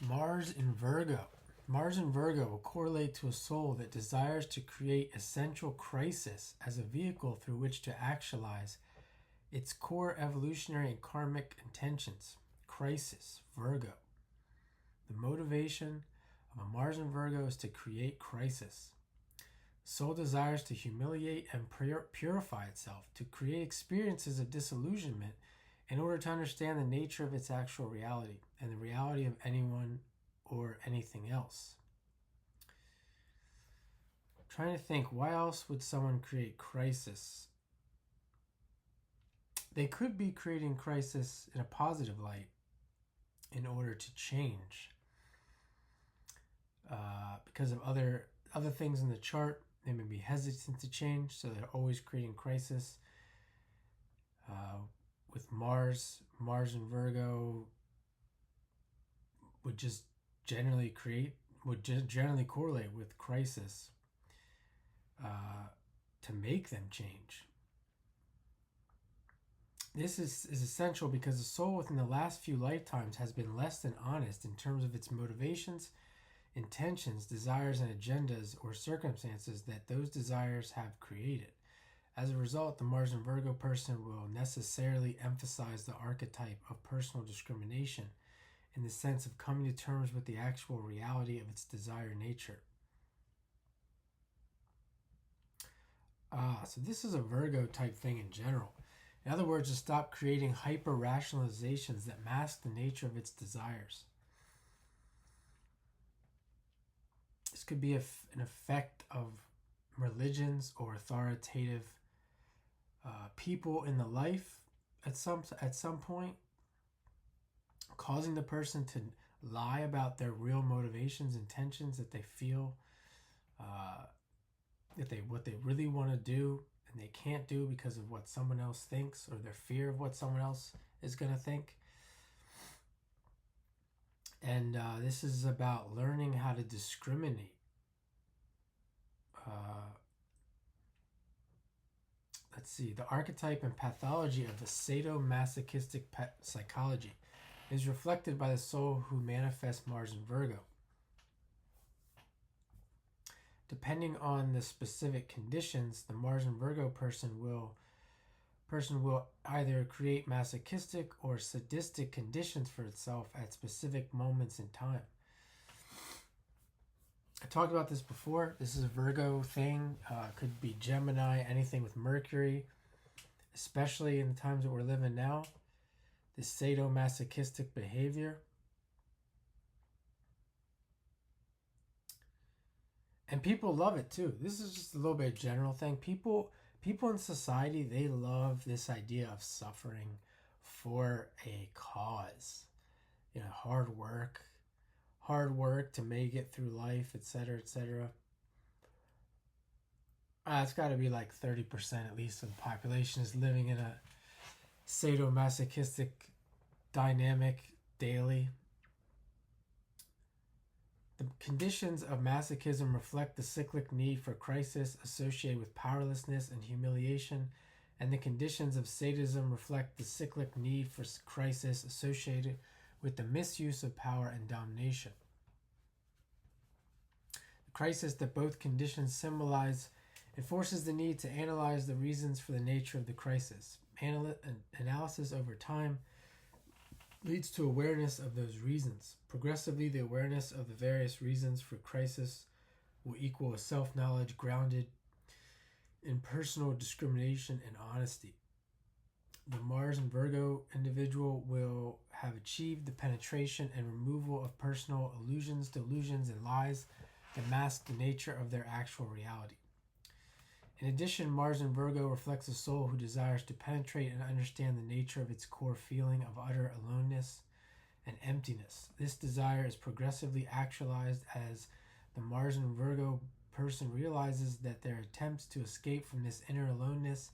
Mars in Virgo. Mars in Virgo will correlate to a soul that desires to create essential crisis as a vehicle through which to actualize its core evolutionary and karmic intentions. Crisis, Virgo. The motivation of a Mars in Virgo is to create crisis. Soul desires to humiliate and purify itself, to create experiences of disillusionment in order to understand the nature of its actual reality and the reality of anyone or anything else. I'm trying to think, why else would someone create crisis? They could be creating crisis in a positive light in order to change. Because of other things in the chart, they may be hesitant to change, so they're always creating crisis. With Mars in Virgo would just generally correlate with crisis to make them change. This is essential because the soul within the last few lifetimes has been less than honest in terms of its motivations, intentions, desires, and agendas or circumstances that those desires have created. As a result, the Mars in Virgo person will necessarily emphasize the archetype of personal discrimination in the sense of coming to terms with the actual reality of its desired nature. So this is a Virgo type thing in general. In other words, to stop creating hyper-rationalizations that mask the nature of its desires. This could be an effect of religions or authoritative people in the life at some point, causing the person to lie about their real motivations, intentions that they feel, what they really want to do, and they can't do because of what someone else thinks or their fear of what someone else is going to think. And this is about learning how to discriminate. Let's see. The archetype and pathology of the sadomasochistic psychology is reflected by the soul who manifests Mars in Virgo. Depending on the specific conditions, the Mars in Virgo person will either create masochistic or sadistic conditions for itself at specific moments in time. I talked about this before. This is a Virgo thing. Could be Gemini, anything with Mercury, especially in the times that we're living now. This sadomasochistic behavior. And people love it too. This is just a little bit of general thing. People in society, they love this idea of suffering for a cause. Hard work to make it through life, etc., etc. It's got to be like 30% at least of the population is living in a sadomasochistic dynamic daily. The conditions of masochism reflect the cyclic need for crisis associated with powerlessness and humiliation, and the conditions of sadism reflect the cyclic need for crisis associated with the misuse of power and domination. The crisis that both conditions symbolize enforces the need to analyze the reasons for the nature of the crisis. Analysis over time leads to awareness of those reasons. Progressively, the awareness of the various reasons for crisis will equal a self-knowledge grounded in personal discrimination and honesty. The Mars and Virgo individual will have achieved the penetration and removal of personal illusions, delusions, and lies that mask the nature of their actual reality. In addition, Mars in Virgo reflects a soul who desires to penetrate and understand the nature of its core feeling of utter aloneness and emptiness. This desire is progressively actualized as the Mars in Virgo person realizes that their attempts to escape from this inner aloneness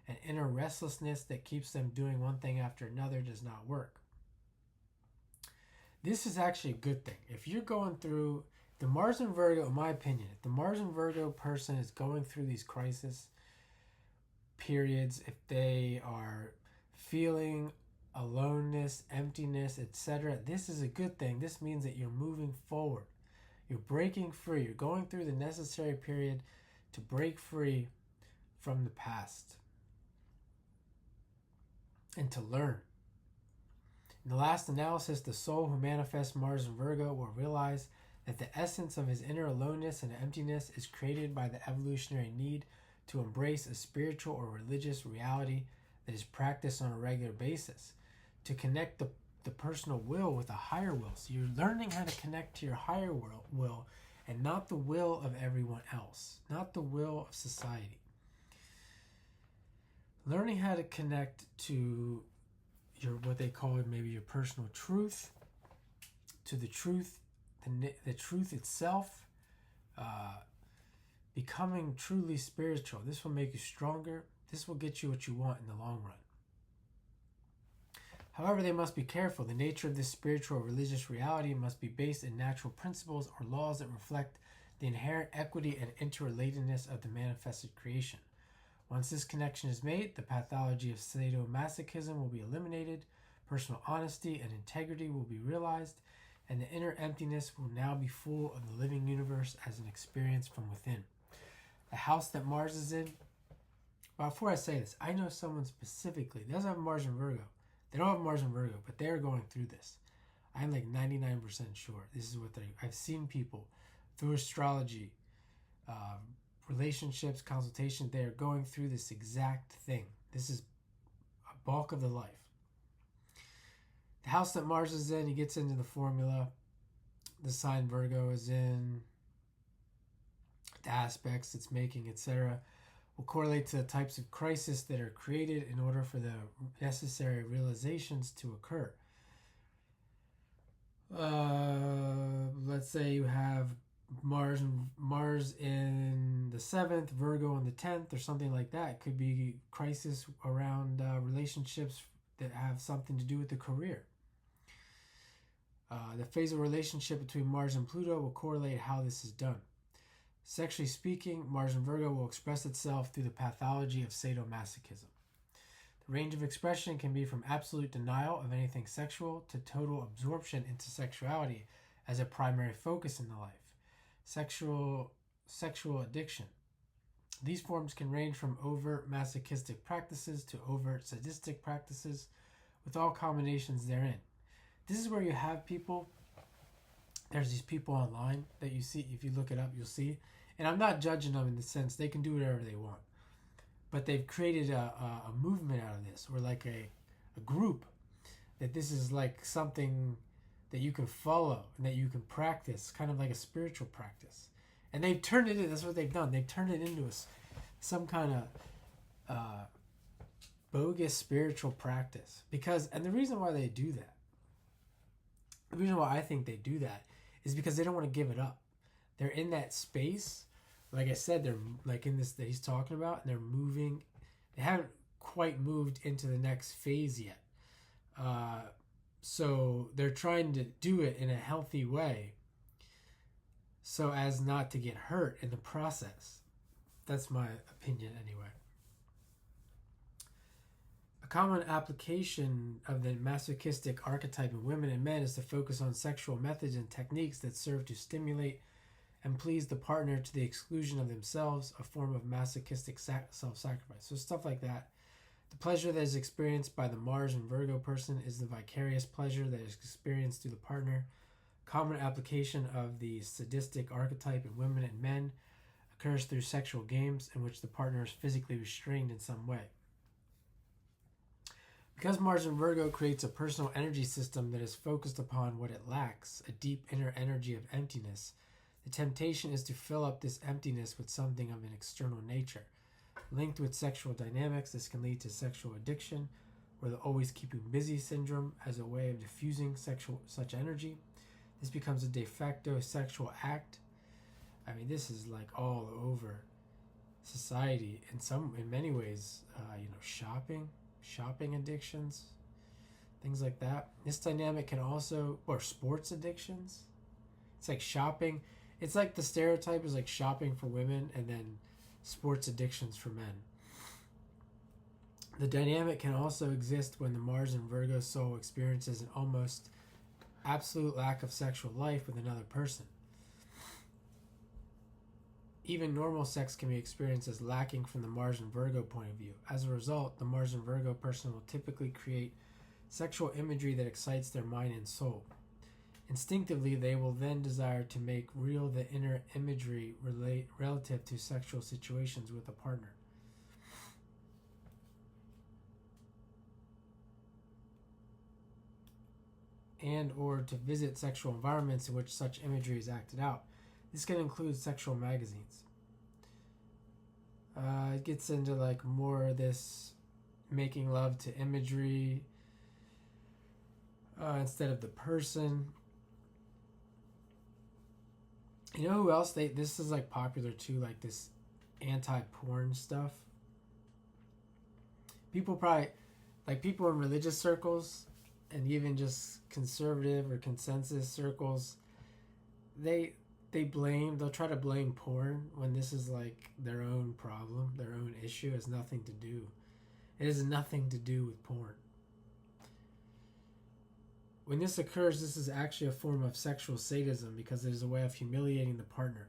and inner restlessness that keeps them doing one thing after another does not work. This is actually a good thing. If you're going through the Mars in Virgo, in my opinion, if the Mars in Virgo person is going through these crisis periods, if they are feeling aloneness, emptiness, etc. This is a good thing. This means that you're moving forward. You're breaking free. You're going through the necessary period to break free from the past and to learn. In the last analysis, the soul who manifests Mars in Virgo will realize that the essence of his inner aloneness and emptiness is created by the evolutionary need to embrace a spiritual or religious reality that is practiced on a regular basis, to connect the personal will with a higher will. So you're learning how to connect to your higher will and not the will of everyone else, not the will of society. Learning how to connect to your, what they call maybe your personal truth, to the truth, the truth itself, becoming truly spiritual. This will make you stronger. This will get you what you want in the long run. However, they must be careful. The nature of this spiritual or religious reality must be based in natural principles or laws that reflect the inherent equity and interrelatedness of the manifested creation. Once this connection is made, the pathology of sadomasochism will be eliminated, personal honesty and integrity will be realized, and the inner emptiness will now be full of the living universe as an experience from within. The house that Mars is in, well, before I say this, I know someone specifically, they doesn't have Mars in Virgo. They don't have Mars in Virgo, but they're going through this. I'm like 99% sure this is what I've seen people through astrology, relationships, consultation, they are going through this exact thing. This is a bulk of the life. The house that Mars is in, he gets into the formula. The sign Virgo is in, the aspects it's making, etc., will correlate to the types of crisis that are created in order for the necessary realizations to occur. Let's say you have Mars in the 7th, Virgo in the 10th, or something like that. It could be crisis around relationships that have something to do with the career. The phasal relationship between Mars and Pluto will correlate how this is done. Sexually speaking, Mars in Virgo will express itself through the pathology of sadomasochism. The range of expression can be from absolute denial of anything sexual to total absorption into sexuality as a primary focus in the life. Sexual addiction. These forms can range from overt masochistic practices to overt sadistic practices, with all combinations therein. This is where you have people, there's these people online that you see, if you look it up, you'll see, and I'm not judging them in the sense they can do whatever they want, but they've created a movement out of this, or like a group, that this is like something that you can follow and that you can practice, kind of like a spiritual practice. And they've turned it into, that's what they've done, they've turned it into some kind of bogus spiritual practice. Because, and the reason why they do that, the reason why I think they do that is because they don't want to give it up. They're in that space, like I said, they're like in this that he's talking about, and they're moving. They haven't quite moved into the next phase yet. So they're trying to do it in a healthy way so as not to get hurt in the process. That's my opinion anyway. A common application of the masochistic archetype in women and men is to focus on sexual methods and techniques that serve to stimulate and please the partner to the exclusion of themselves, a form of masochistic self-sacrifice. So stuff like that. The pleasure that is experienced by the Mars and Virgo person is the vicarious pleasure that is experienced through the partner. Common application of the sadistic archetype in women and men occurs through sexual games in which the partner is physically restrained in some way. Because Mars in Virgo creates a personal energy system that is focused upon what it lacks, a deep inner energy of emptiness, the temptation is to fill up this emptiness with something of an external nature. Linked with sexual dynamics, this can lead to sexual addiction, or the always keeping busy syndrome as a way of diffusing such energy. This becomes a de facto sexual act. I mean, this is like all over society in many ways. Shopping addictions, things like that. This dynamic can also, or sports addictions. It's like shopping. It's like the stereotype is like shopping for women and then sports addictions for men. The dynamic can also exist when the Mars and Virgo soul experiences an almost absolute lack of sexual life with another person. Even normal sex can be experienced as lacking from the Mars and Virgo point of view. As a result, the Mars and Virgo person will typically create sexual imagery that excites their mind and soul. Instinctively, they will then desire to make real the inner imagery relative to sexual situations with a partner. And or to visit sexual environments in which such imagery is acted out. This can include sexual magazines. It gets into like more of this making love to imagery instead of the person. You know who else this is like popular too, like this anti-porn stuff. People probably, like people in religious circles and even just conservative or consensus circles, they'll try to blame porn when this is like their own problem, their own issue. It has nothing to do. It has nothing to do with porn. When this occurs, this is actually a form of sexual sadism because it is a way of humiliating the partner.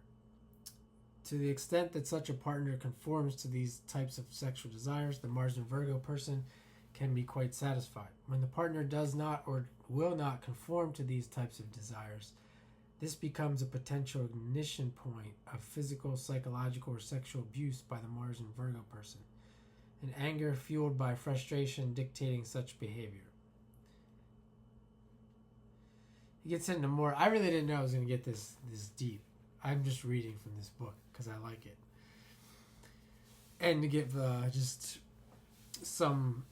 To the extent that such a partner conforms to these types of sexual desires, the Mars and Virgo person can be quite satisfied. When the partner does not or will not conform to these types of desires, this becomes a potential ignition point of physical, psychological, or sexual abuse by the Mars and Virgo person, and anger fueled by frustration dictating such behavior. He gets into more. I really didn't know I was going to get this deep. I'm just reading from this book because I like it. And to give just some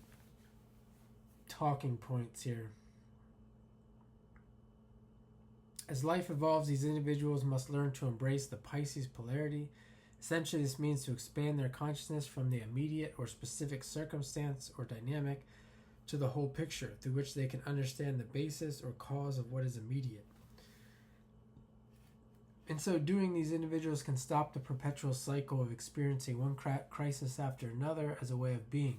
talking points here. As life evolves, these individuals must learn to embrace the Pisces polarity. Essentially, this means to expand their consciousness from the immediate or specific circumstance or dynamic to the whole picture, through which they can understand the basis or cause of what is immediate. In so doing, these individuals can stop the perpetual cycle of experiencing one crisis after another as a way of being.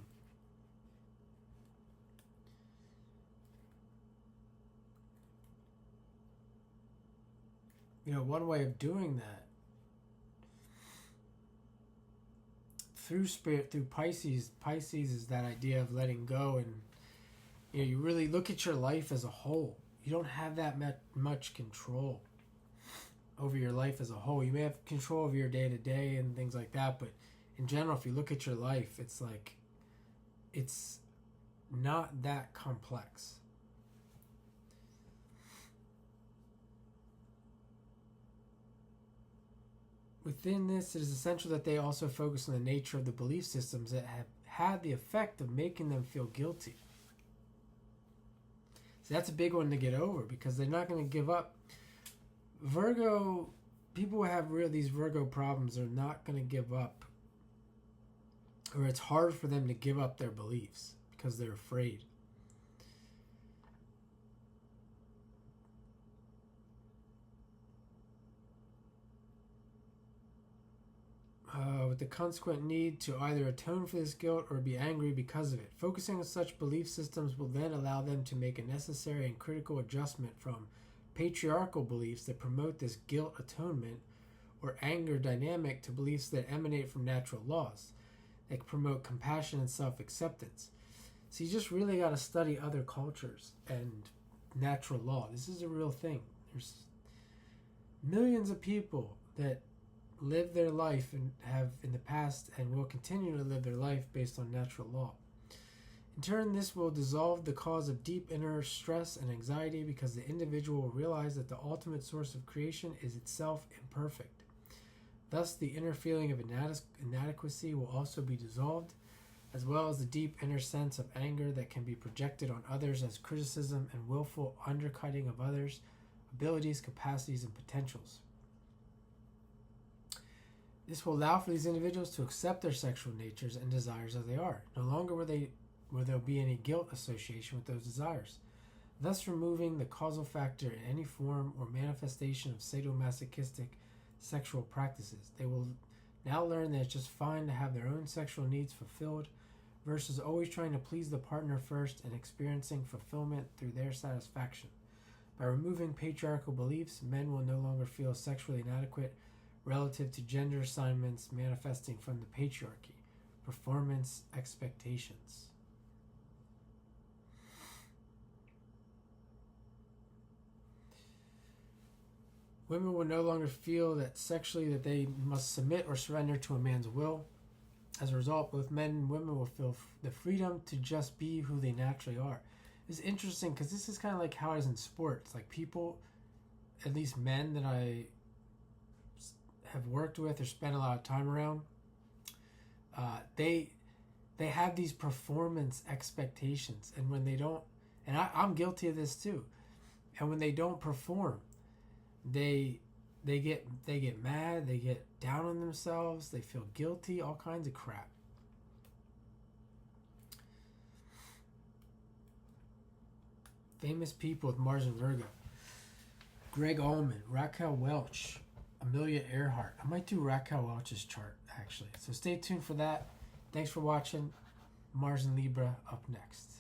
You know, one way of doing that through spirit, through Pisces. Pisces is that idea of letting go, and you know, you really look at your life as a whole. You don't have that much control over your life as a whole. You may have control over your day to day and things like that, but in general, if you look at your life, it's like it's not that complex. Within this, it is essential that they also focus on the nature of the belief systems that have had the effect of making them feel guilty. So that's a big one to get over because they're not going to give up. Virgo, people who have these Virgo problems are not going to give up, or it's hard for them to give up their beliefs because they're afraid. With the consequent need to either atone for this guilt or be angry because of it. Focusing on such belief systems will then allow them to make a necessary and critical adjustment from patriarchal beliefs that promote this guilt atonement or anger dynamic to beliefs that emanate from natural laws that promote compassion and self-acceptance. So you just really got to study other cultures and natural law. This is a real thing. There's millions of people that live their life and have in the past and will continue to live their life based on natural law. In turn, this will dissolve the cause of deep inner stress and anxiety because the individual will realize that the ultimate source of creation is itself imperfect. Thus, the inner feeling of inadequacy will also be dissolved, as well as the deep inner sense of anger that can be projected on others as criticism and willful undercutting of others' abilities, capacities, and potentials. This will allow for these individuals to accept their sexual natures and desires as they are. No longer will there be any guilt association with those desires, thus removing the causal factor in any form or manifestation of sadomasochistic sexual practices. They will now learn that it's just fine to have their own sexual needs fulfilled, versus always trying to please the partner first and experiencing fulfillment through their satisfaction. By removing patriarchal beliefs, men will no longer feel sexually inadequate relative to gender assignments manifesting from the patriarchy, performance expectations. Women will no longer feel that sexually that they must submit or surrender to a man's will. As a result, both men and women will feel the freedom to just be who they naturally are. It's interesting because this is kind of like how it is in sports. Like people, at least men that I have worked with or spent a lot of time around, they have these performance expectations, and when they don't, and I'm guilty of this too, and when they don't perform, they get mad, they get down on themselves, they feel guilty, all kinds of crap. Famous people with Mars and Virgo: Greg Allman, Raquel Welch, Amelia Earhart. I might do Raquel Welch's chart actually, so stay tuned for that. Thanks for watching. Mars and Libra up next.